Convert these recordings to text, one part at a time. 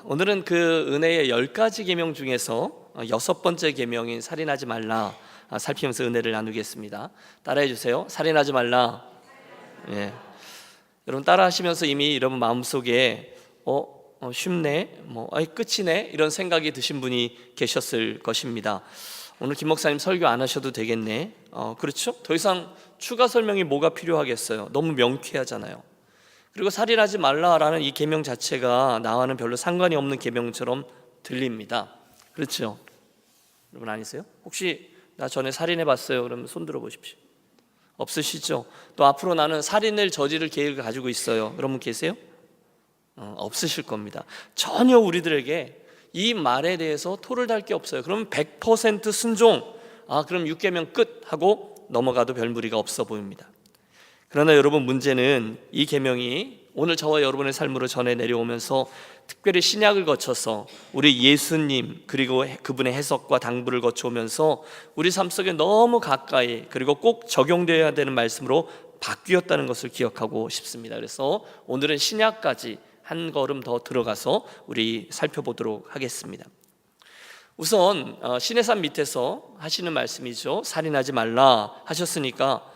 오늘은 그 은혜의 10가지 계명 중에서 6번째 계명인 살인하지 말라 살피면서 은혜를 나누겠습니다. 따라해 주세요. 살인하지 말라. 예. 여러분 따라하시면서 이미 여러분 마음속에 쉽네, 끝이네 이런 생각이 드신 분이 계셨을 것입니다. 오늘 김 목사님 설교 안 하셔도 되겠네. 그렇죠? 더 이상 추가 설명이 뭐가 필요하겠어요? 너무 명쾌하잖아요. 그리고 살인하지 말라라는 이 계명 자체가 나와는 별로 상관이 없는 계명처럼 들립니다. 그렇죠? 여러분 아니세요? 혹시 나 전에 살인해봤어요? 그러면 손 들어보십시오. 없으시죠? 또 앞으로 나는 살인을 저지를 계획을 가지고 있어요. 여러분 계세요? 없으실 겁니다. 전혀 우리들에게 이 말에 대해서 토를 달 게 없어요. 그러면 100% 순종, 그럼 6계명 끝 하고 넘어가도 별 무리가 없어 보입니다. 그러나 여러분 문제는 이 계명이 오늘 저와 여러분의 삶으로 전해 내려오면서 특별히 신약을 거쳐서 우리 예수님 그리고 그분의 해석과 당부를 거쳐오면서 우리 삶 속에 너무 가까이 그리고 꼭 적용되어야 되는 말씀으로 바뀌었다는 것을 기억하고 싶습니다. 그래서 오늘은 신약까지 한 걸음 더 들어가서 우리 살펴보도록 하겠습니다. 우선 시내산 밑에서 하시는 말씀이죠. 살인하지 말라 하셨으니까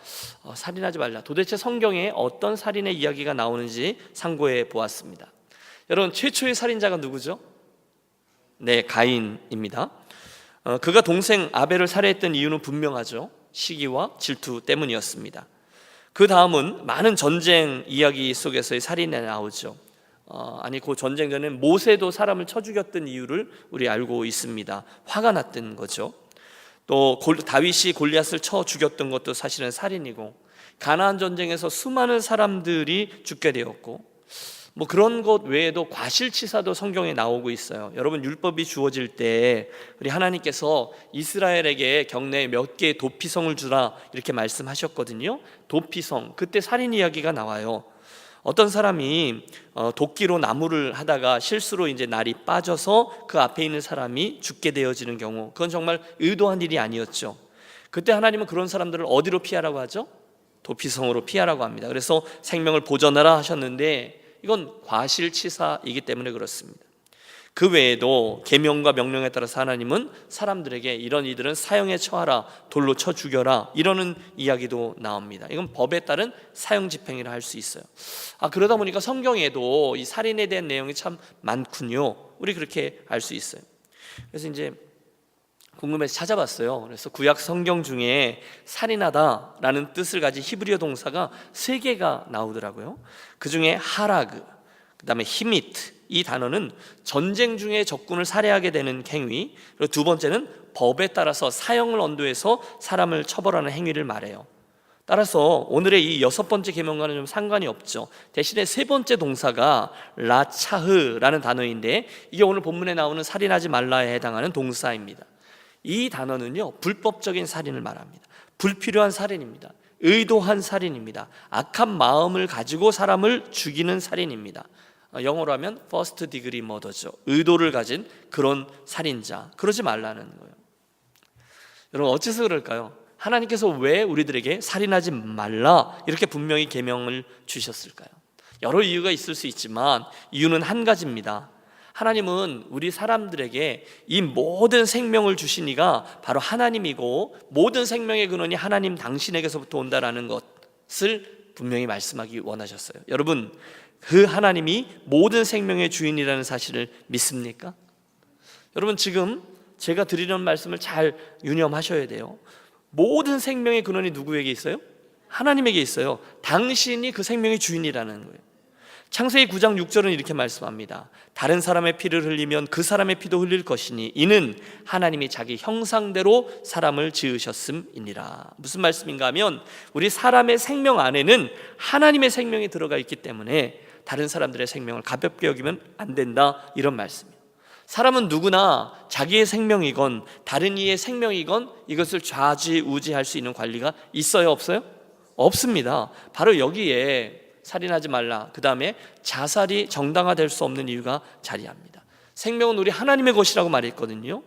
살인하지 말라, 도대체 성경에 어떤 살인의 이야기가 나오는지 상고해 보았습니다. 여러분 최초의 살인자가 누구죠? 네, 가인입니다. 그가 동생 아벨을 살해했던 이유는 분명하죠. 시기와 질투 때문이었습니다. 그 다음은 많은 전쟁 이야기 속에서의 살인이 나오죠. 그 전쟁 전에 모세도 사람을 쳐 죽였던 이유를 우리 알고 있습니다. 화가 났던 거죠. 또 다윗이 골리앗을 쳐 죽였던 것도 사실은 살인이고, 가나안 전쟁에서 수많은 사람들이 죽게 되었고, 그런 것 외에도 과실치사도 성경에 나오고 있어요. 여러분 율법이 주어질 때 우리 하나님께서 이스라엘에게 경내에 몇 개의 도피성을 주라 이렇게 말씀하셨거든요. 도피성, 그때 살인 이야기가 나와요. 어떤 사람이 도끼로 나무를 하다가 실수로 이제 날이 빠져서 그 앞에 있는 사람이 죽게 되어지는 경우, 그건 정말 의도한 일이 아니었죠. 그때 하나님은 그런 사람들을 어디로 피하라고 하죠? 도피성으로 피하라고 합니다. 그래서 생명을 보전하라 하셨는데 이건 과실치사이기 때문에 그렇습니다. 그 외에도 계명과 명령에 따라서 하나님은 사람들에게 이런 이들은 사형에 처하라, 돌로 쳐 죽여라 이러는 이야기도 나옵니다. 이건 법에 따른 사형 집행이라 할 수 있어요. 그러다 보니까 성경에도 이 살인에 대한 내용이 참 많군요. 우리 그렇게 알 수 있어요. 그래서 이제 궁금해서 찾아봤어요. 그래서 구약 성경 중에 살인하다라는 뜻을 가진 히브리어 동사가 3개가 나오더라고요. 그 중에 하라그, 그 다음에 히미트, 이 단어는 전쟁 중에 적군을 살해하게 되는 행위, 그리고 두 번째는 법에 따라서 사형을 언도해서 사람을 처벌하는 행위를 말해요. 따라서 오늘의 이 6번째 계명과는 좀 상관이 없죠. 대신에 3번째 동사가 라차흐라는 단어인데 이게 오늘 본문에 나오는 살인하지 말라에 해당하는 동사입니다. 이 단어는요, 불법적인 살인을 말합니다. 불필요한 살인입니다. 의도한 살인입니다. 악한 마음을 가지고 사람을 죽이는 살인입니다. 영어로 하면 first degree murder죠. 의도를 가진 그런 살인자, 그러지 말라는 거예요. 여러분 어째서 그럴까요? 하나님께서 왜 우리들에게 살인하지 말라 이렇게 분명히 계명을 주셨을까요? 여러 이유가 있을 수 있지만 이유는 한 가지입니다. 하나님은 우리 사람들에게 이 모든 생명을 주신 이가 바로 하나님이고, 모든 생명의 근원이 하나님 당신에게서부터 온다라는 것을 분명히 말씀하기 원하셨어요. 여러분 그 하나님이 모든 생명의 주인이라는 사실을 믿습니까? 여러분 지금 제가 드리는 말씀을 잘 유념하셔야 돼요. 모든 생명의 근원이 누구에게 있어요? 하나님에게 있어요. 당신이 그 생명의 주인이라는 거예요. 창세기 9장 6절은 이렇게 말씀합니다. 다른 사람의 피를 흘리면 그 사람의 피도 흘릴 것이니 이는 하나님이 자기 형상대로 사람을 지으셨음이니라. 무슨 말씀인가 하면 우리 사람의 생명 안에는 하나님의 생명이 들어가 있기 때문에 다른 사람들의 생명을 가볍게 여기면 안 된다, 이런 말씀이에요. 사람은 누구나 자기의 생명이건 다른 이의 생명이건 이것을 좌지우지할 수 있는 권리가 있어요, 없어요? 없습니다. 바로 여기에 살인하지 말라, 그 다음에 자살이 정당화될 수 없는 이유가 자리합니다. 생명은 우리 하나님의 것이라고 말했거든요.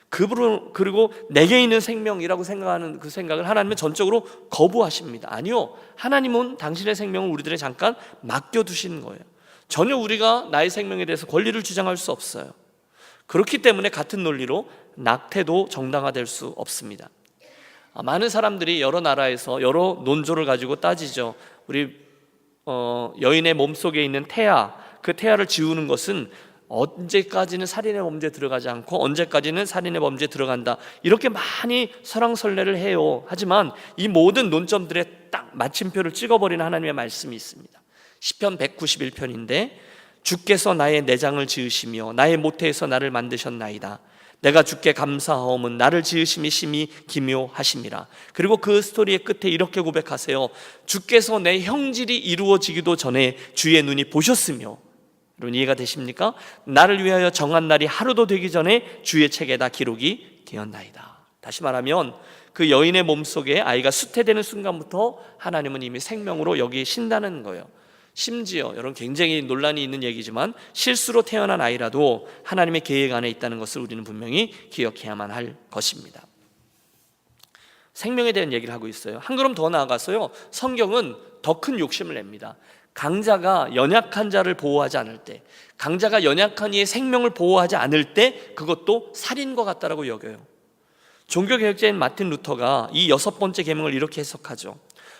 그리고 내게 있는 생명이라고 생각하는 그 생각을 하나님은 전적으로 거부하십니다. 아니요, 하나님은 당신의 생명을 우리들의 잠깐 맡겨두시는 거예요. 전혀 우리가 나의 생명에 대해서 권리를 주장할 수 없어요. 그렇기 때문에 같은 논리로 낙태도 정당화될 수 없습니다. 많은 사람들이 여러 나라에서 여러 논조를 가지고 따지죠. 우리 여인의 몸속에 있는 태아, 그 태아를 지우는 것은 언제까지는 살인의 범죄에 들어가지 않고 언제까지는 살인의 범죄에 들어간다, 이렇게 많이 설왕설래를 해요. 하지만 이 모든 논점들에 딱 마침표를 찍어버리는 하나님의 말씀이 있습니다. 시편 191편인데 주께서 나의 내장을 지으시며 나의 모태에서 나를 만드셨나이다. 내가 주께 감사하옴은 나를 지으심이 심히 기묘하심이라. 그리고 그 스토리의 끝에 이렇게 고백하세요. 주께서 내 형질이 이루어지기도 전에 주의 눈이 보셨으며, 여러분 이해가 되십니까? 나를 위하여 정한 날이 하루도 되기 전에 주의 책에다 기록이 되었나이다. 다시 말하면 그 여인의 몸속에 아이가 수태되는 순간부터 하나님은 이미 생명으로 여기신다는 거예요. 심지어 여러분 굉장히 논란이 있는 얘기지만 실수로 태어난 아이라도 하나님의 계획 안에 있다는 것을 우리는 분명히 기억해야만 할 것입니다. 생명에 대한 얘기를 하고 있어요. 한 걸음 더 나아가서요, 성경은 더 큰 욕심을 냅니다. 강자가 연약한 자를 보호하지 않을 때, 강자가 연약한 이의 생명을 보호하지 않을 때 그것도 살인과 같다라고 여겨요. 종교개혁자인 마틴 루터가 이 6번째 계명을 이렇게 해석하죠.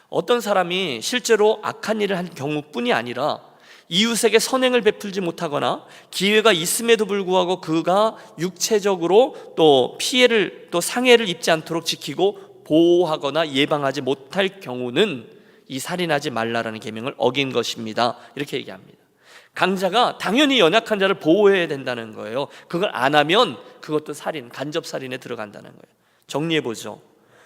어떤 사람이 실제로 악한 일을 한 경우뿐이 아니라 이웃에게 선행을 베풀지 못하거나 기회가 있음에도 불구하고 그가 육체적으로 또 피해를 또 상해를 입지 않도록 지키고 보호하거나 예방하지 못할 경우는 이 살인하지 말라라는 계명을 어긴 것입니다. 이렇게 얘기합니다. 강자가 당연히 연약한 자를 보호해야 된다는 거예요. 그걸 안 하면 그것도 살인, 간접살인에 들어간다는 거예요. 정리해보죠.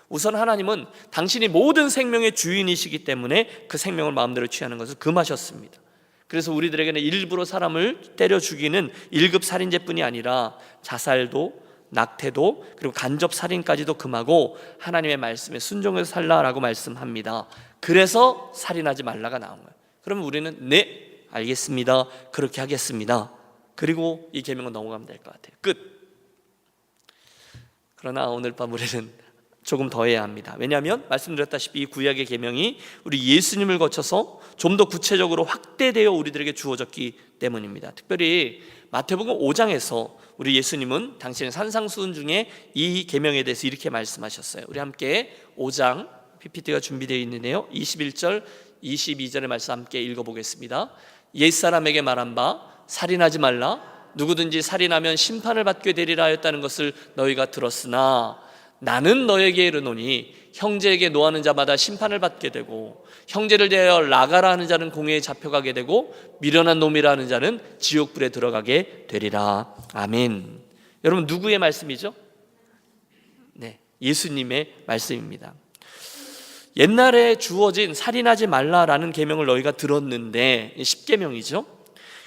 우선 하나님은 당신이 모든 생명의 주인이시기 때문에 그 생명을 마음대로 취하는 것을 금하셨습니다. 그래서 우리들에게는 일부러 사람을 때려 죽이는 1급 살인죄뿐이 아니라 자살도, 낙태도, 그리고 간접살인까지도 금하고 하나님의 말씀에 순종해서 살라라고 말씀합니다. 그래서 살인하지 말라가 나온 거예요. 그러면 우리는 네, 알겠습니다, 그렇게 하겠습니다, 그리고 이 계명은 넘어가면 될 것 같아요. 끝. 그러나 오늘 밤 우리는 조금 더 해야 합니다. 왜냐하면 말씀드렸다시피 이 구약의 계명이 우리 예수님을 거쳐서 좀 더 구체적으로 확대되어 우리들에게 주어졌기 때문입니다. 특별히 마태복음 5장에서 우리 예수님은 당신의 산상수훈 중에 이 계명에 대해서 이렇게 말씀하셨어요. 우리 함께 5장 PPT가 준비되어 있는데요, 21절 22절의 말씀 함께 읽어보겠습니다. 옛사람에게 말한 바 살인하지 말라, 누구든지 살인하면 심판을 받게 되리라 하였다는 것을 너희가 들었으나 나는 너에게 이르노니 형제에게 노하는 자마다 심판을 받게 되고 형제를 대하여 라가라 하는 자는 공회에 잡혀가게 되고 미련한 놈이라 하는 자는 지옥불에 들어가게 되리라. 아멘. 여러분 누구의 말씀이죠? 네, 예수님의 말씀입니다. 옛날에 주어진 살인하지 말라라는 계명을 너희가 들었는데 10계명이죠.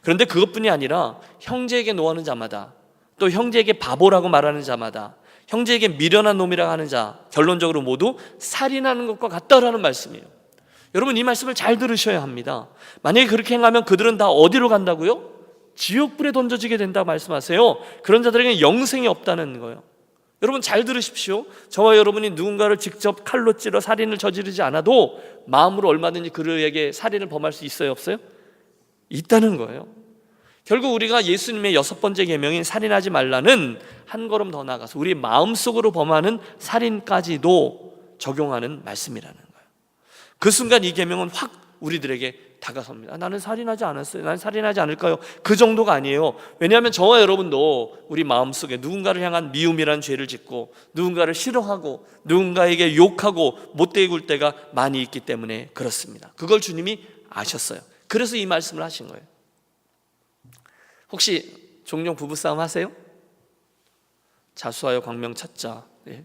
그런데 그것뿐이 아니라 형제에게 노하는 자마다, 또 형제에게 바보라고 말하는 자마다, 형제에게 미련한 놈이라고 하는 자, 결론적으로 모두 살인하는 것과 같다라는 말씀이에요. 여러분 이 말씀을 잘 들으셔야 합니다. 만약에 그렇게 행하면 그들은 다 어디로 간다고요? 지옥불에 던져지게 된다고 말씀하세요. 그런 자들에게는 영생이 없다는 거예요. 여러분 잘 들으십시오. 저와 여러분이 누군가를 직접 칼로 찔러 살인을 저지르지 않아도 마음으로 얼마든지 그에게 살인을 범할 수 있어요, 없어요? 있다는 거예요. 결국 우리가 예수님의 6번째 계명인 살인하지 말라는 한 걸음 더 나가서 우리 마음속으로 범하는 살인까지도 적용하는 말씀이라는 거예요. 그 순간 이 계명은 확 우리들에게 다가섭니다. 나는 살인하지 않았어요, 나는 살인하지 않을까요? 그 정도가 아니에요. 왜냐하면 저와 여러분도 우리 마음속에 누군가를 향한 미움이라는 죄를 짓고 누군가를 싫어하고 누군가에게 욕하고 못되게 굴 때가 많이 있기 때문에 그렇습니다. 그걸 주님이 아셨어요. 그래서 이 말씀을 하신 거예요. 혹시 종종 부부싸움 하세요? 자수하여 광명 찾자. 네.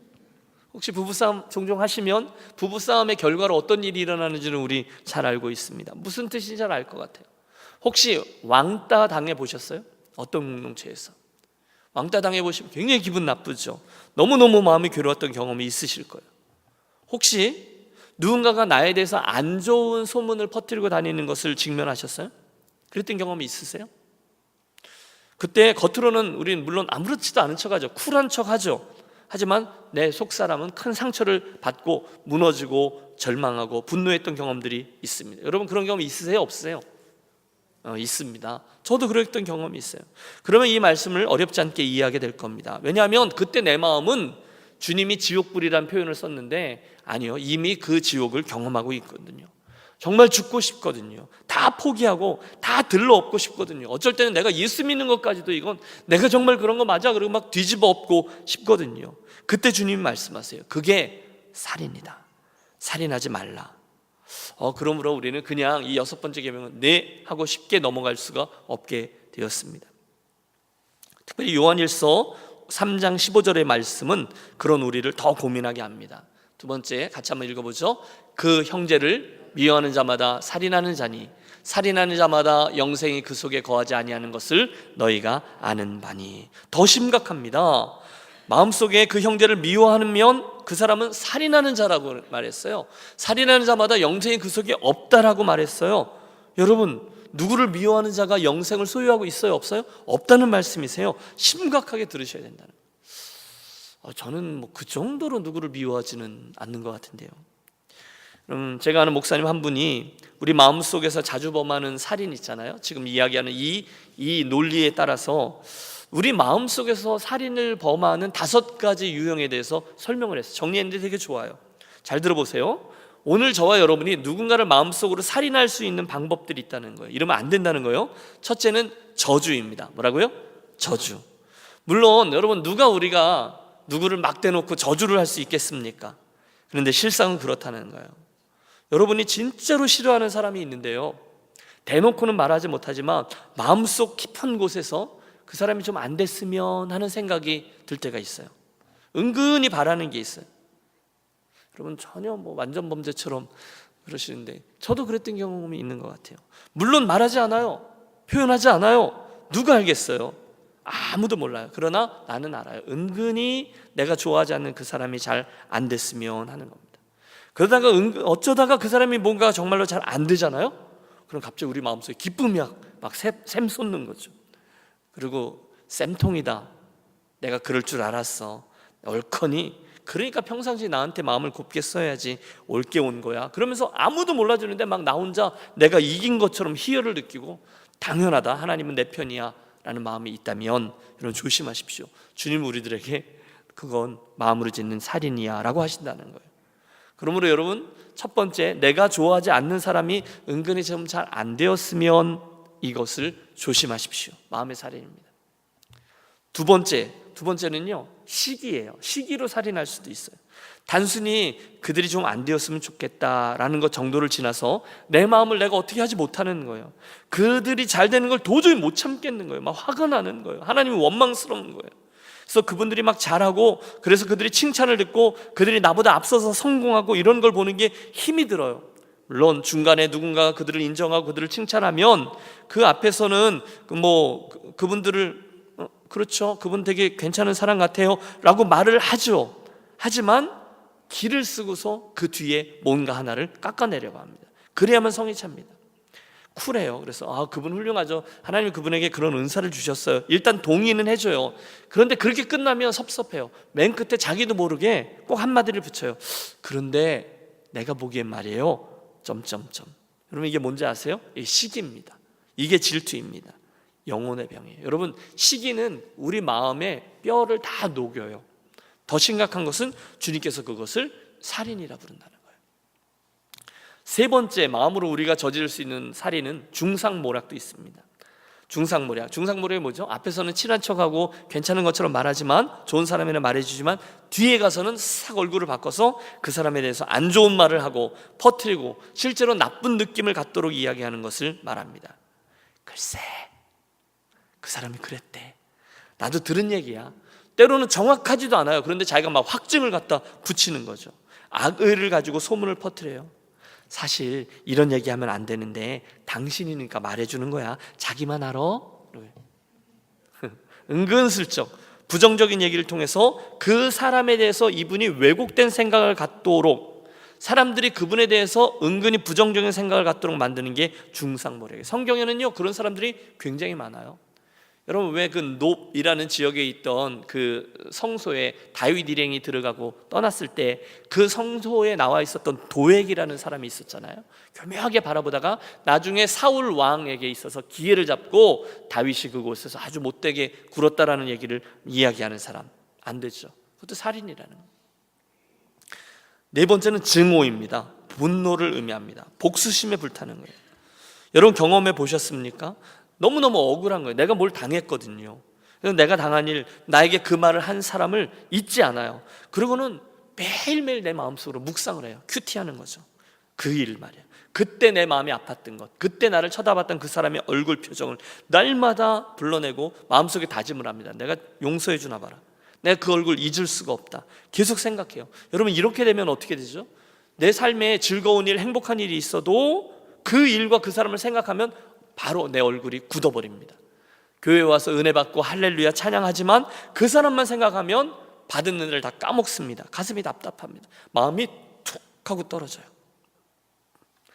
혹시 부부싸움 종종 하시면 부부싸움의 결과로 어떤 일이 일어나는지는 우리 잘 알고 있습니다. 무슨 뜻인지 잘 알 것 같아요. 혹시 왕따 당해보셨어요? 어떤 공동체에서 왕따 당해보시면 굉장히 기분 나쁘죠. 너무너무 마음이 괴로웠던 경험이 있으실 거예요. 혹시 누군가가 나에 대해서 안 좋은 소문을 퍼뜨리고 다니는 것을 직면하셨어요? 그랬던 경험이 있으세요? 그때 겉으로는 우리는 물론 아무렇지도 않은 척하죠. 쿨한 척하죠. 하지만 내 속사람은 큰 상처를 받고 무너지고 절망하고 분노했던 경험들이 있습니다. 여러분 그런 경험 있으세요? 없으세요? 있습니다. 저도 그랬던 경험이 있어요. 그러면 이 말씀을 어렵지 않게 이해하게 될 겁니다. 왜냐하면 그때 내 마음은 주님이 지옥불이라는 표현을 썼는데 아니요, 이미 그 지옥을 경험하고 있거든요. 정말 죽고 싶거든요. 다 포기하고 다 들러엎고 싶거든요. 어쩔 때는 내가 예수 믿는 것까지도 이건 내가 정말 그런 거 맞아? 그리고 막 뒤집어 엎고 싶거든요. 그때 주님이 말씀하세요. 그게 살인이다. 살인하지 말라. 그러므로 우리는 그냥 이 6번째 계명은 네 하고 쉽게 넘어갈 수가 없게 되었습니다. 특별히 요한일서 3장 15절의 말씀은 그런 우리를 더 고민하게 합니다. 두 번째 같이 한번 읽어보죠. 그 형제를 미워하는 자마다 살인하는 자니 살인하는 자마다 영생이 그 속에 거하지 아니하는 것을 너희가 아는 바니. 더 심각합니다. 마음속에 그 형제를 미워하면 그 사람은 살인하는 자라고 말했어요. 살인하는 자마다 영생이 그 속에 없다라고 말했어요. 여러분, 누구를 미워하는 자가 영생을 소유하고 있어요? 없어요? 없다는 말씀이세요. 심각하게 들으셔야 된다는 거예요. 저는 그 정도로 누구를 미워하지는 않는 것 같은데요. 제가 아는 목사님 한 분이 우리 마음속에서 자주 범하는 살인 있잖아요. 지금 이야기하는 이 논리에 따라서 우리 마음속에서 살인을 범하는 5가지 유형에 대해서 설명을 했어요. 정리했는데 되게 좋아요. 잘 들어보세요. 오늘 저와 여러분이 누군가를 마음속으로 살인할 수 있는 방법들이 있다는 거예요. 이러면 안 된다는 거예요. 첫째는 저주입니다. 뭐라고요? 저주. 물론 여러분, 우리가 누구를 막 대놓고 저주를 할 수 있겠습니까? 그런데 실상은 그렇다는 거예요. 여러분이 진짜로 싫어하는 사람이 있는데요, 대놓고는 말하지 못하지만 마음속 깊은 곳에서 그 사람이 좀 안 됐으면 하는 생각이 들 때가 있어요. 은근히 바라는 게 있어요. 여러분, 전혀 완전 범죄처럼 그러시는데 저도 그랬던 경험이 있는 것 같아요. 물론 말하지 않아요. 표현하지 않아요. 누가 알겠어요? 아무도 몰라요. 그러나 나는 알아요. 은근히 내가 좋아하지 않는 그 사람이 잘 안 됐으면 하는 겁니다. 그러다가 어쩌다가 그 사람이 뭔가 정말로 잘 안 되잖아요. 그럼 갑자기 우리 마음속에 기쁨이 막 샘솟는 거죠. 그리고 쌤통이다. 내가 그럴 줄 알았어. 옳거니. 그러니까 평상시에 나한테 마음을 곱게 써야지 옳게 온 거야. 그러면서 아무도 몰라주는데 막 나 혼자 내가 이긴 것처럼 희열을 느끼고 당연하다. 하나님은 내 편이야 라는 마음이 있다면 여러분 조심하십시오. 주님 우리들에게 그건 마음으로 짓는 살인이야 라고 하신다는 거예요. 그러므로 여러분, 첫 번째, 내가 좋아하지 않는 사람이 은근히 좀 잘 안 되었으면 이것을 조심하십시오. 마음의 살인입니다. 두 번째는요, 시기예요. 시기로 살인할 수도 있어요. 단순히 그들이 좀 안 되었으면 좋겠다라는 것 정도를 지나서 내 마음을 내가 어떻게 하지 못하는 거예요. 그들이 잘 되는 걸 도저히 못 참겠는 거예요. 막 화가 나는 거예요. 하나님이 원망스러운 거예요. 그래서 그분들이 막 잘하고, 그래서 그들이 칭찬을 듣고 그들이 나보다 앞서서 성공하고 이런 걸 보는 게 힘이 들어요. 물론 중간에 누군가가 그들을 인정하고 그들을 칭찬하면 그 앞에서는 그분들을 그렇죠, 그분 되게 괜찮은 사람 같아요 라고 말을 하죠. 하지만 기를 쓰고서 그 뒤에 뭔가 하나를 깎아내려고 합니다. 그래야만 성이 찹니다. 쿨해요. 그래서 그분 훌륭하죠. 하나님이 그분에게 그런 은사를 주셨어요. 일단 동의는 해줘요. 그런데 그렇게 끝나면 섭섭해요. 맨 끝에 자기도 모르게 꼭 한마디를 붙여요. 그런데 내가 보기엔 말이에요. 점점점. 여러분, 이게 뭔지 아세요? 이게 시기입니다. 이게 질투입니다. 영혼의 병이에요. 여러분, 시기는 우리 마음의 뼈를 다 녹여요. 더 심각한 것은 주님께서 그것을 살인이라 부른다는 거예요. 세 번째, 마음으로 우리가 저지를 수 있는 살인은 중상모략도 있습니다. 중상모략이 뭐죠? 앞에서는 친한 척하고 괜찮은 것처럼 말하지만, 좋은 사람이라 말해주지만 뒤에 가서는 싹 얼굴을 바꿔서 그 사람에 대해서 안 좋은 말을 하고 퍼뜨리고 실제로 나쁜 느낌을 갖도록 이야기하는 것을 말합니다. 글쎄, 그 사람이 그랬대. 나도 들은 얘기야. 때로는 정확하지도 않아요. 그런데 자기가 막 확증을 갖다 붙이는 거죠. 악의를 가지고 소문을 퍼뜨려요. 사실 이런 얘기하면 안 되는데 당신이니까 말해주는 거야. 자기만 알아? 은근슬쩍 부정적인 얘기를 통해서 그 사람에 대해서 이분이 왜곡된 생각을 갖도록, 사람들이 그분에 대해서 은근히 부정적인 생각을 갖도록 만드는 게 중상모략이에요. 성경에는요 그런 사람들이 굉장히 많아요. 여러분, 왜 그 놉이라는 지역에 있던 그 성소에 다윗 일행이 들어가고 떠났을 때 그 성소에 나와 있었던 도액이라는 사람이 있었잖아요. 교묘하게 바라보다가 나중에 사울 왕에게 있어서 기회를 잡고 다윗이 그곳에서 아주 못되게 굴었다라는 얘기를 이야기하는 사람. 안 되죠. 그것도 살인이라는 거예요. 네 번째는 증오입니다. 분노를 의미합니다. 복수심에 불타는 거예요. 여러분, 경험해 보셨습니까? 너무너무 억울한 거예요. 내가 뭘 당했거든요. 그래서 내가 당한 일, 나에게 그 말을 한 사람을 잊지 않아요. 그러고는 매일매일 내 마음속으로 묵상을 해요. 큐티하는 거죠. 그 일 말이에요. 그때 내 마음이 아팠던 것, 그때 나를 쳐다봤던 그 사람의 얼굴 표정을 날마다 불러내고 마음속에 다짐을 합니다. 내가 용서해 주나 봐라. 내가 그 얼굴 잊을 수가 없다. 계속 생각해요. 여러분, 이렇게 되면 어떻게 되죠? 내 삶에 즐거운 일, 행복한 일이 있어도 그 일과 그 사람을 생각하면 바로 내 얼굴이 굳어버립니다. 교회에 와서 은혜 받고 할렐루야 찬양하지만 그 사람만 생각하면 받은 은혜를 다 까먹습니다. 가슴이 답답합니다. 마음이 툭 하고 떨어져요.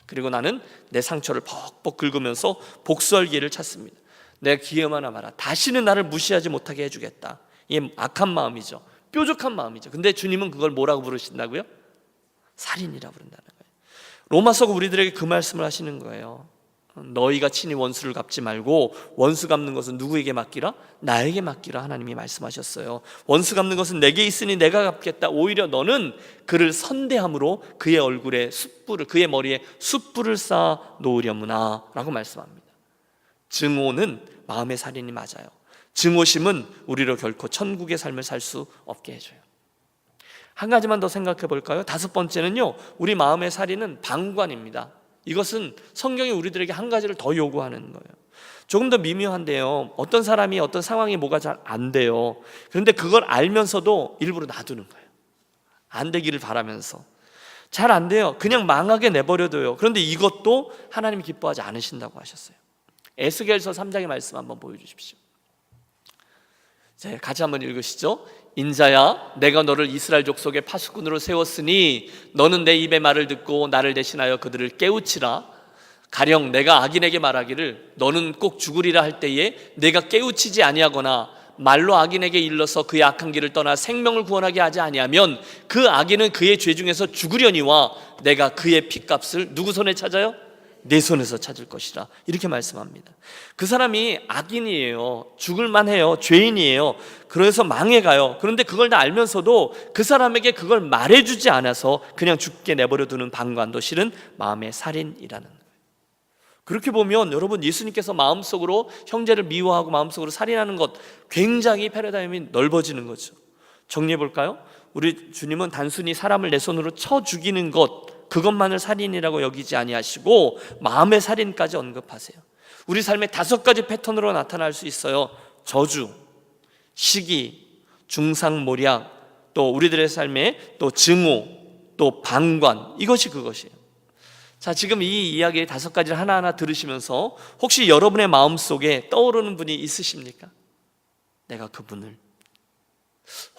그리고 나는 내 상처를 벅벅 긁으면서 복수할 기회를 찾습니다. 내가 기회만 하마라. 다시는 나를 무시하지 못하게 해주겠다. 이게 악한 마음이죠. 뾰족한 마음이죠. 근데 주님은 그걸 뭐라고 부르신다고요? 살인이라고 부른다는 거예요. 로마서가 우리들에게 그 말씀을 하시는 거예요. 너희가 친히 원수를 갚지 말고 원수 갚는 것은 누구에게 맡기라? 나에게 맡기라. 하나님이 말씀하셨어요. 원수 갚는 것은 내게 있으니 내가 갚겠다. 오히려 너는 그를 선대함으로 그의 얼굴에 숯불을, 그의 머리에 숯불을 쌓아 놓으려무나 라고 말씀합니다. 증오는 마음의 살인이 맞아요. 증오심은 우리로 결코 천국의 삶을 살 수 없게 해줘요. 한 가지만 더 생각해 볼까요? 다섯 번째는요, 우리 마음의 살인은 방관입니다. 이것은 성경이 우리들에게 한 가지를 더 요구하는 거예요. 조금 더 미묘한데요, 어떤 사람이 어떤 상황이 뭐가 잘 안 돼요. 그런데 그걸 알면서도 일부러 놔두는 거예요. 안 되기를 바라면서. 잘 안 돼요. 그냥 망하게 내버려둬요. 그런데 이것도 하나님이 기뻐하지 않으신다고 하셨어요. 에스겔서 3장의 말씀 한번 보여주십시오. 자, 같이 한번 읽으시죠. 인자야, 내가 너를 이스라엘 족속의 파수꾼으로 세웠으니 너는 내 입의 말을 듣고 나를 대신하여 그들을 깨우치라. 가령 내가 악인에게 말하기를 너는 꼭 죽으리라 할 때에 내가 깨우치지 아니하거나 말로 악인에게 일러서 그의 악한 길을 떠나 생명을 구원하게 하지 아니하면 그 악인은 그의 죄 중에서 죽으려니와 내가 그의 핏값을 누구 손에 찾아요? 내 손에서 찾을 것이라. 이렇게 말씀합니다. 그 사람이 악인이에요. 죽을만 해요. 죄인이에요. 그래서 망해가요. 그런데 그걸 다 알면서도 그 사람에게 그걸 말해주지 않아서 그냥 죽게 내버려두는 방관도 실은 마음의 살인이라는 거예요. 그렇게 보면 여러분, 예수님께서 마음속으로 형제를 미워하고 마음속으로 살인하는 것, 굉장히 패러다임이 넓어지는 거죠. 정리해 볼까요? 우리 주님은 단순히 사람을 내 손으로 쳐 죽이는 것, 그것만을 살인이라고 여기지 아니하시고 마음의 살인까지 언급하세요. 우리 삶의 5가지 패턴으로 나타날 수 있어요. 저주, 시기, 중상모략, 또 우리들의 삶에 또 증오, 또 방관, 이것이 그것이에요. 자, 지금 이 이야기의 5가지를 하나하나 들으시면서 혹시 여러분의 마음속에 떠오르는 분이 있으십니까? 내가 그분을,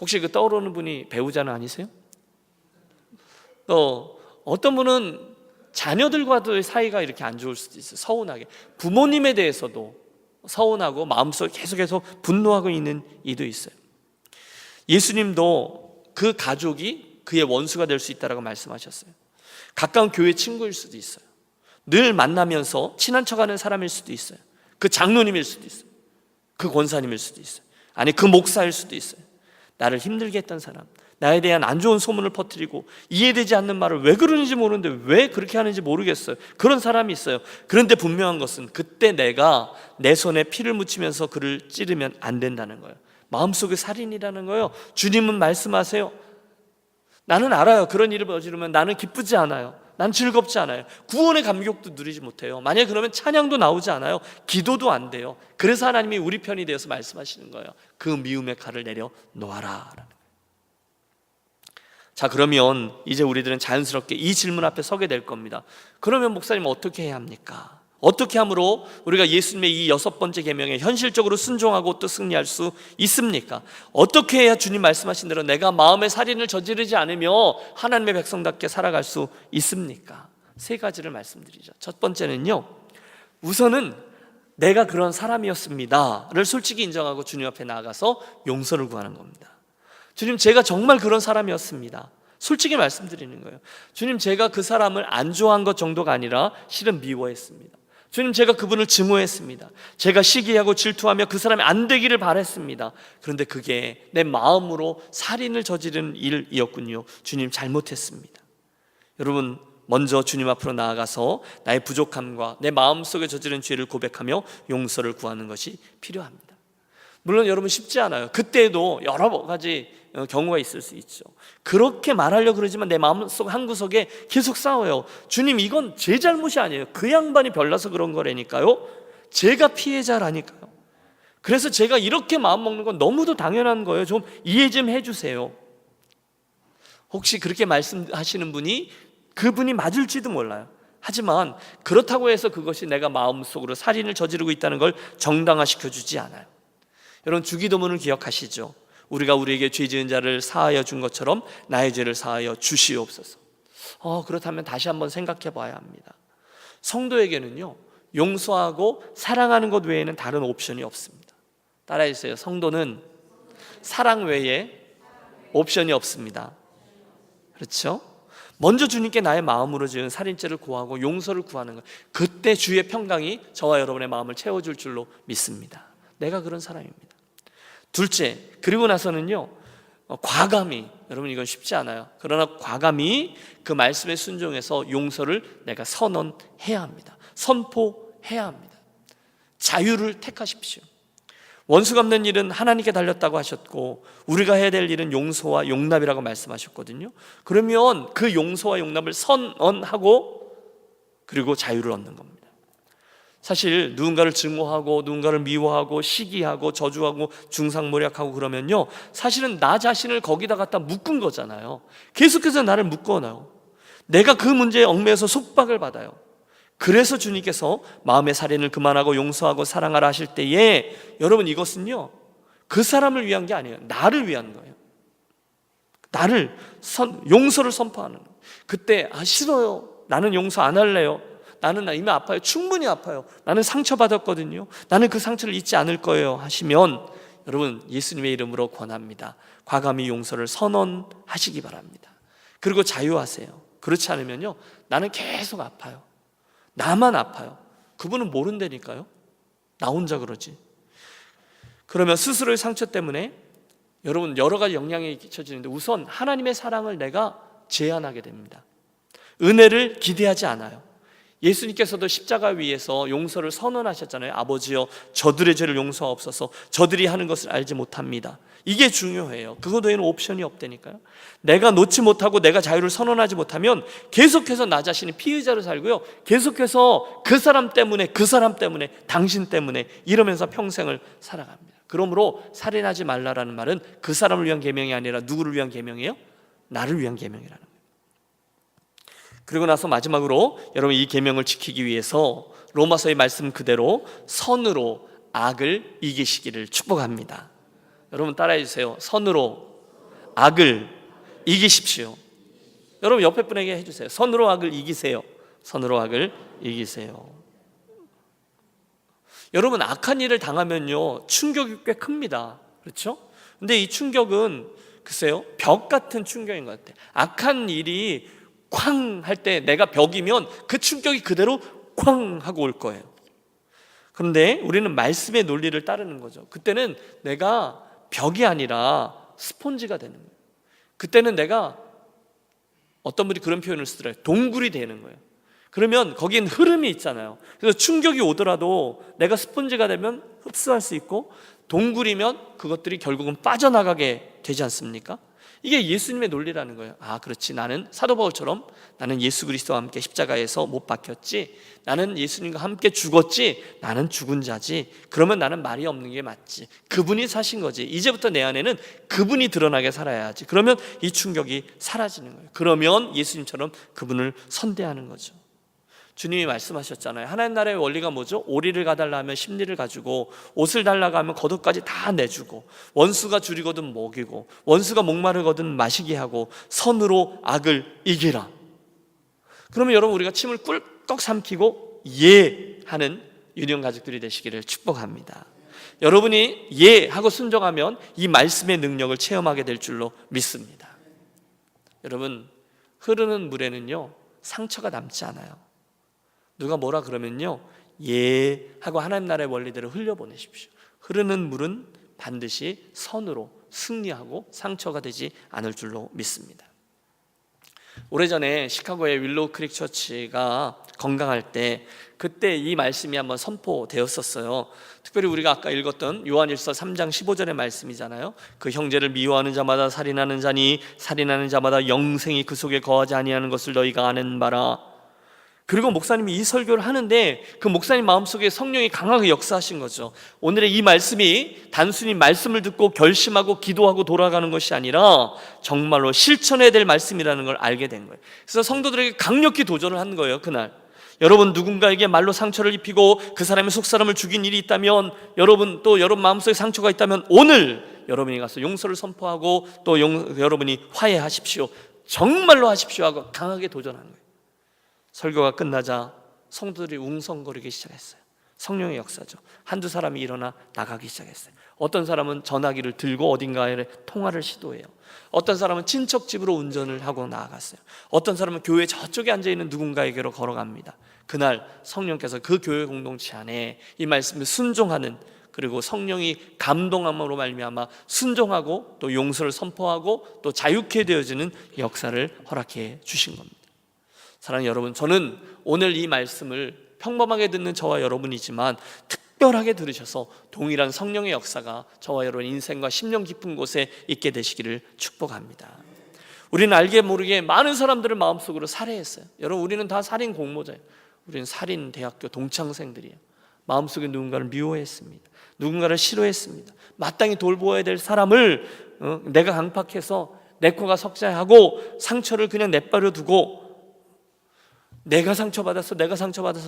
혹시 그 떠오르는 분이 배우자는 아니세요? 또 어떤 분은 자녀들과도 사이가 이렇게 안 좋을 수도 있어요. 서운하게. 부모님에 대해서도 서운하고 마음속에 계속해서 분노하고 있는 이도 있어요. 예수님도 그 가족이 그의 원수가 될 수 있다고 말씀하셨어요. 가까운 교회 친구일 수도 있어요. 늘 만나면서 친한 척하는 사람일 수도 있어요. 그 장로님일 수도 있어요. 그 권사님일 수도 있어요. 아니, 그 목사일 수도 있어요. 나를 힘들게 했던 사람, 나에 대한 안 좋은 소문을 퍼뜨리고 이해되지 않는 말을 왜 그러는지 모르는데 왜 그렇게 하는지 모르겠어요. 그런 사람이 있어요. 그런데 분명한 것은 그때 내가 내 손에 피를 묻히면서 그를 찌르면 안 된다는 거예요. 마음속의 살인이라는 거예요. 주님은 말씀하세요. 나는 알아요. 그런 일을 저지르면 나는 기쁘지 않아요. 난 즐겁지 않아요. 구원의 감격도 누리지 못해요. 만약에 그러면 찬양도 나오지 않아요. 기도도 안 돼요. 그래서 하나님이 우리 편이 되어서 말씀하시는 거예요. 그 미움의 칼을 내려 놓아라. 자, 그러면 이제 우리들은 자연스럽게 이 질문 앞에 서게 될 겁니다. 그러면 목사님 어떻게 해야 합니까? 어떻게 함으로 우리가 예수님의 이 6번째 계명에 현실적으로 순종하고 또 승리할 수 있습니까? 어떻게 해야 주님 말씀하신 대로 내가 마음의 살인을 저지르지 않으며 하나님의 백성답게 살아갈 수 있습니까? 3가지를 말씀드리죠. 첫 번째는요, 우선은 내가 그런 사람이었습니다를 솔직히 인정하고 주님 앞에 나아가서 용서를 구하는 겁니다. 주님, 제가 정말 그런 사람이었습니다. 솔직히 말씀드리는 거예요. 주님, 제가 그 사람을 안 좋아한 것 정도가 아니라 실은 미워했습니다. 주님, 제가 그분을 증오했습니다. 제가 시기하고 질투하며 그 사람이 안 되기를 바랬습니다. 그런데 그게 내 마음으로 살인을 저지른 일이었군요. 주님, 잘못했습니다. 여러분, 먼저 주님 앞으로 나아가서 나의 부족함과 내 마음속에 저지른 죄를 고백하며 용서를 구하는 것이 필요합니다. 물론 여러분 쉽지 않아요. 그때도 여러 가지 경우가 있을 수 있죠. 그렇게 말하려고 그러지만 내 마음속 한구석에 계속 싸워요. 주님, 이건 제 잘못이 아니에요. 그 양반이 별나서 그런 거라니까요. 제가 피해자라니까요. 그래서 제가 이렇게 마음먹는 건 너무도 당연한 거예요. 좀 이해 좀 해주세요. 혹시 그렇게 말씀하시는 분이 그분이 맞을지도 몰라요. 하지만 그렇다고 해서 그것이 내가 마음속으로 살인을 저지르고 있다는 걸 정당화시켜주지 않아요. 여러분, 주기도문을 기억하시죠? 우리가 우리에게 죄 지은 자를 사하여 준 것처럼 나의 죄를 사하여 주시옵소서. 그렇다면 다시 한번 생각해 봐야 합니다. 성도에게는요, 용서하고 사랑하는 것 외에는 다른 옵션이 없습니다. 따라해 주세요. 성도는 사랑 외에 옵션이 없습니다. 그렇죠? 먼저 주님께 나의 마음으로 지은 살인죄를 고하고 용서를 구하는 것, 그때 주의 평강이 저와 여러분의 마음을 채워줄 줄로 믿습니다. 내가 그런 사람입니다. 둘째, 그리고 나서는요, 과감히, 여러분 이건 쉽지 않아요. 그러나 과감히 그 말씀에 순종해서 용서를 내가 선언해야 합니다. 선포해야 합니다. 자유를 택하십시오. 원수 갚는 일은 하나님께 달렸다고 하셨고 우리가 해야 될 일은 용서와 용납이라고 말씀하셨거든요. 그러면 그 용서와 용납을 선언하고 그리고 자유를 얻는 겁니다. 사실 누군가를 증오하고 누군가를 미워하고 시기하고 저주하고 중상모략하고 그러면요, 사실은 나 자신을 거기다 갖다 묶은 거잖아요. 계속해서 나를 묶어놔요. 내가 그 문제에 얽매여서 속박을 받아요. 그래서 주님께서 마음의 살인을 그만하고 용서하고 사랑하라 하실 때에 여러분, 이것은요 그 사람을 위한 게 아니에요. 나를 위한 거예요. 나를 용서를 선포하는 거예요. 그때 싫어요. 나는 용서 안 할래요. 나는 이미 아파요. 충분히 아파요. 나는 상처받았거든요. 나는 그 상처를 잊지 않을 거예요 하시면 여러분, 예수님의 이름으로 권합니다. 과감히 용서를 선언하시기 바랍니다. 그리고 자유하세요. 그렇지 않으면요, 나는 계속 아파요. 나만 아파요. 그분은 모른다니까요. 나 혼자 그러지. 그러면 스스로의 상처 때문에 여러분 여러 가지 영향이 끼쳐지는데 우선 하나님의 사랑을 내가 제한하게 됩니다. 은혜를 기대하지 않아요. 예수님께서도 십자가 위에서 용서를 선언하셨잖아요. 아버지여, 저들의 죄를 용서하옵소서. 저들이 하는 것을 알지 못합니다. 이게 중요해요. 그거 외에는 옵션이 없다니까요. 내가 놓지 못하고 내가 자유를 선언하지 못하면 계속해서 나 자신이 피해자로 살고요, 계속해서 그 사람 때문에 당신 때문에 이러면서 평생을 살아갑니다. 그러므로 살인하지 말라라는 말은 그 사람을 위한 계명이 아니라 누구를 위한 계명이에요? 나를 위한 계명이라는 거예요. 그리고 나서 마지막으로 여러분, 이 계명을 지키기 위해서 로마서의 말씀 그대로 선으로 악을 이기시기를 축복합니다. 여러분 따라해 주세요. 선으로 악을 이기십시오. 여러분 옆에 분에게 해주세요. 선으로 악을 이기세요. 선으로 악을 이기세요. 여러분, 악한 일을 당하면요 충격이 꽤 큽니다. 그렇죠? 근데 이 충격은 글쎄요 벽 같은 충격인 것 같아요. 악한 일이 쾅 할 때 내가 벽이면 그 충격이 그대로 쾅 하고 올 거예요. 그런데 우리는 말씀의 논리를 따르는 거죠. 그때는 내가 벽이 아니라 스폰지가 되는 거예요. 그때는 내가, 어떤 분이 그런 표현을 쓰더라고요. 동굴이 되는 거예요. 그러면 거기엔 흐름이 있잖아요. 그래서 충격이 오더라도 내가 스폰지가 되면 흡수할 수 있고, 동굴이면 그것들이 결국은 빠져나가게 되지 않습니까? 이게 예수님의 논리라는 거예요. 아, 그렇지. 나는 사도 바울처럼 나는 예수 그리스도와 함께 십자가에서 못 박혔지. 나는 예수님과 함께 죽었지. 나는 죽은 자지. 그러면 나는 말이 없는 게 맞지. 그분이 사신 거지. 이제부터 내 안에는 그분이 드러나게 살아야지. 그러면 이 충격이 사라지는 거예요. 그러면 예수님처럼 그분을 선대하는 거죠. 주님이 말씀하셨잖아요. 하나님 나라의 원리가 뭐죠? 오리를 가달라 하면 십리를 가지고, 옷을 달라고 하면 겉옷까지 다 내주고, 원수가 줄이거든 먹이고, 원수가 목마르거든 마시게 하고, 선으로 악을 이기라. 그러면 여러분, 우리가 침을 꿀꺽 삼키고 예 하는 유년 가족들이 되시기를 축복합니다. 여러분이 예 하고 순종하면 이 말씀의 능력을 체험하게 될 줄로 믿습니다. 여러분, 흐르는 물에는요 상처가 남지 않아요. 누가 뭐라 그러면요 예 하고 하나님 나라의 원리대로 흘려보내십시오. 흐르는 물은 반드시 선으로 승리하고 상처가 되지 않을 줄로 믿습니다. 오래전에 시카고의 윌로우 크릭 처치가 건강할 때 그때 이 말씀이 한번 선포되었었어요. 특별히 우리가 아까 읽었던 요한일서 3장 15절의 말씀이잖아요. 그 형제를 미워하는 자마다 살인하는 자니 살인하는 자마다 영생이 그 속에 거하지 아니하는 것을 너희가 아는 바라. 그리고 목사님이 이 설교를 하는데 그 목사님 마음속에 성령이 강하게 역사하신 거죠. 오늘의 이 말씀이 단순히 말씀을 듣고 결심하고 기도하고 돌아가는 것이 아니라 정말로 실천해야 될 말씀이라는 걸 알게 된 거예요. 그래서 성도들에게 강력히 도전을 한 거예요. 그날 여러분 누군가에게 말로 상처를 입히고 그 사람의 속사람을 죽인 일이 있다면, 여러분 또 여러분 마음속에 상처가 있다면 오늘 여러분이 가서 용서를 선포하고 또 여러분이 화해하십시오, 정말로 하십시오 하고 강하게 도전하는 거예요. 설교가 끝나자 성도들이 웅성거리기 시작했어요. 성령의 역사죠. 한두 사람이 일어나 나가기 시작했어요. 어떤 사람은 전화기를 들고 어딘가에 통화를 시도해요. 어떤 사람은 친척 집으로 운전을 하고 나아갔어요. 어떤 사람은 교회 저쪽에 앉아있는 누군가에게로 걸어갑니다. 그날 성령께서 그 교회 공동체 안에 이 말씀을 순종하는, 그리고 성령이 감동함으로 말미암아 순종하고 또 용서를 선포하고 또 자유케 되어지는 역사를 허락해 주신 겁니다. 사랑하는 여러분, 저는 오늘 이 말씀을 평범하게 듣는 저와 여러분이지만 특별하게 들으셔서 동일한 성령의 역사가 저와 여러분 인생과 심령 깊은 곳에 있게 되시기를 축복합니다. 우리는 알게 모르게 많은 사람들을 마음속으로 살해했어요. 여러분, 우리는 다 살인 공모자예요. 우리는 살인 대학교 동창생들이에요. 마음속에 누군가를 미워했습니다. 누군가를 싫어했습니다. 마땅히 돌보아야 될 사람을 내가 강팍해서 내 코가 석자하고 상처를 그냥 내버려 두고, 내가 상처받아서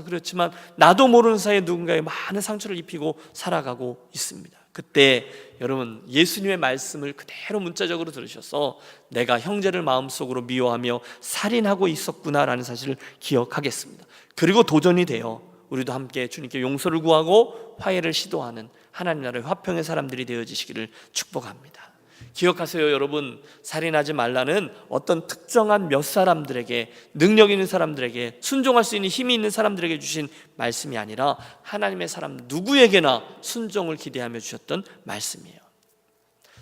그렇지만 나도 모르는 사이에 누군가에 많은 상처를 입히고 살아가고 있습니다. 그때 여러분 예수님의 말씀을 그대로 문자적으로 들으셔서 내가 형제를 마음속으로 미워하며 살인하고 있었구나라는 사실을 기억하겠습니다. 그리고 도전이 되어 우리도 함께 주님께 용서를 구하고 화해를 시도하는 하나님 나라의 화평의 사람들이 되어지시기를 축복합니다. 기억하세요, 여러분. 살인하지 말라는 어떤 특정한 몇 사람들에게, 능력 있는 사람들에게, 순종할 수 있는 힘이 있는 사람들에게 주신 말씀이 아니라 하나님의 사람 누구에게나 순종을 기대하며 주셨던 말씀이에요.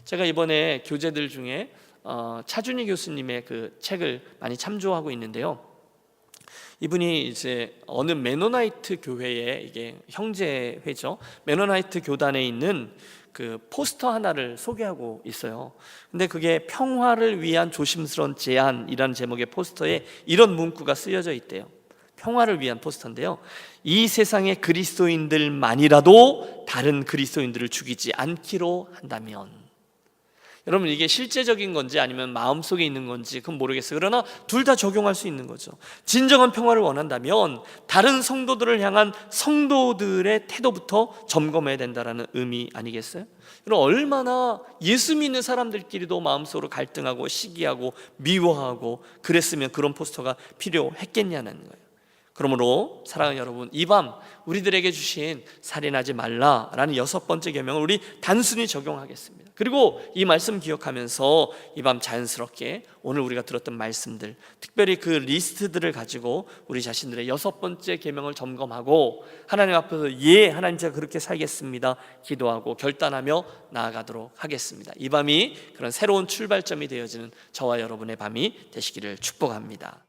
제가 이번에 교재들 중에 차준희 교수님의 그 책을 많이 참조하고 있는데요. 이분이 이제 어느 메노나이트 교회의, 이게 형제회죠, 메노나이트 교단에 있는 그 포스터 하나를 소개하고 있어요. 근데 그게 평화를 위한 조심스러운 제안이라는 제목의 포스터에 이런 문구가 쓰여져 있대요. 평화를 위한 포스터인데요. 이 세상의 그리스도인들만이라도 다른 그리스도인들을 죽이지 않기로 한다면. 여러분, 이게 실제적인 건지 아니면 마음속에 있는 건지 그건 모르겠어요. 그러나 둘 다 적용할 수 있는 거죠. 진정한 평화를 원한다면 다른 성도들을 향한 성도들의 태도부터 점검해야 된다는 의미 아니겠어요? 그럼 얼마나 예수 믿는 사람들끼리도 마음속으로 갈등하고 시기하고 미워하고 그랬으면 그런 포스터가 필요했겠냐는 거예요. 그러므로 사랑하는 여러분, 이 밤 우리들에게 주신 살인하지 말라라는 6번째 계명을 우리 단순히 적용하겠습니다. 그리고 이 말씀 기억하면서 이 밤 자연스럽게 오늘 우리가 들었던 말씀들, 특별히 그 리스트들을 가지고 우리 자신들의 6번째 계명을 점검하고 하나님 앞에서 예, 하나님 제가 그렇게 살겠습니다 기도하고 결단하며 나아가도록 하겠습니다. 이 밤이 그런 새로운 출발점이 되어지는 저와 여러분의 밤이 되시기를 축복합니다.